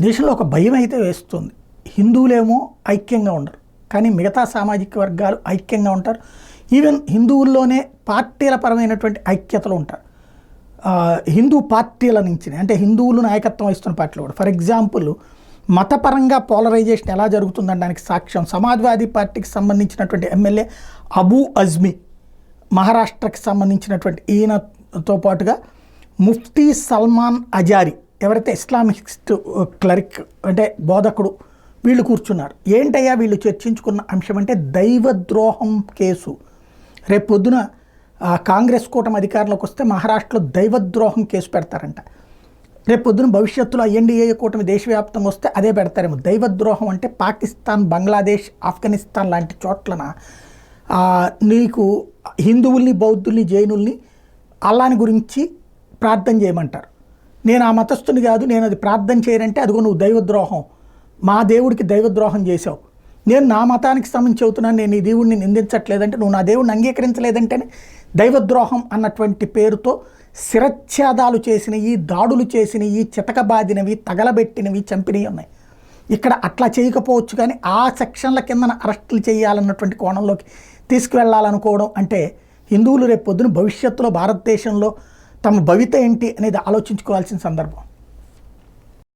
దేశంలో ఒక భయం అయితే వేస్తుంది. హిందువులేమో ఐక్యంగా ఉండరు, కానీ మిగతా సామాజిక వర్గాలు ఐక్యంగా ఉంటారు. ఈవెన్ హిందువుల్లోనే పార్టీల పరమైనటువంటి ఐక్యతలు ఉంటారు. హిందూ పార్టీల నుంచి, అంటే హిందువులు నాయకత్వం వహిస్తున్న పార్టీలు కూడా. ఫర్ ఎగ్జాంపుల్, మతపరంగా పోలరైజేషన్ ఎలా జరుగుతుందనడానికి సాక్ష్యం సమాజ్వాదీ పార్టీకి సంబంధించినటువంటి ఎమ్మెల్యే అబూ అజ్మీ, మహారాష్ట్రకి సంబంధించినటువంటి ఈయనతో పాటుగా ముఫ్తీ సల్మాన్ అజారీ, ఎవరైతే ఇస్లామిస్ట్ క్లరిక్ అంటే బోధకుడు, వీళ్ళు కూర్చున్నారు. ఏంటయ్యా వీళ్ళు చర్చించుకున్న అంశం అంటే దైవద్రోహం కేసు. రేపు పొద్దున కాంగ్రెస్ కూటమి అధికారంలోకి వస్తే మహారాష్ట్రలో దైవద్రోహం కేసు పెడతారంట. రేపు పొద్దున భవిష్యత్తులో ఎన్డీఏ కూటమి దేశవ్యాప్తంగా వస్తే అదే పెడతారేమో. దైవద్రోహం అంటే పాకిస్తాన్, బంగ్లాదేశ్, ఆఫ్ఘనిస్తాన్ లాంటి చోట్లన నీకు హిందువుల్ని, బౌద్ధుల్ని, జైనుల్ని అల్లాని గురించి ప్రార్థన చేయమంటారు. నేను ఆ మతస్థుని కాదు, నేను అది ప్రార్థన చేయనంటే అదిగో నువ్వు దైవద్రోహం, మా దేవుడికి దైవద్రోహం చేసావు. నేను నా మతానికి సంబంధించి చెబుతున్నాను, నేను ఈ దేవుడిని నిందించట్లేదంటే, నువ్వు నా దేవుడిని అంగీకరించలేదంటేనే దైవద్రోహం అన్నటువంటి పేరుతో శిరచ్ఛేదాలు చేసినవి, దాడులు చేసినవి, చితకబాదినవి, తగలబెట్టినవి, చంపినవి ఉన్నాయి. ఇక్కడ అట్లా చేయకపోవచ్చు, కానీ ఆ సెక్షన్ల కిందన అరెస్టులు చేయాలన్నటువంటి కోణంలోకి తీసుకువెళ్ళాలనుకోవడం అంటే హిందువులు రేపు పొద్దున భవిష్యత్తులో భారతదేశంలో తమ భవిత ఏంటి అనేది ఆలోచించుకోవాల్సిన సందర్భం.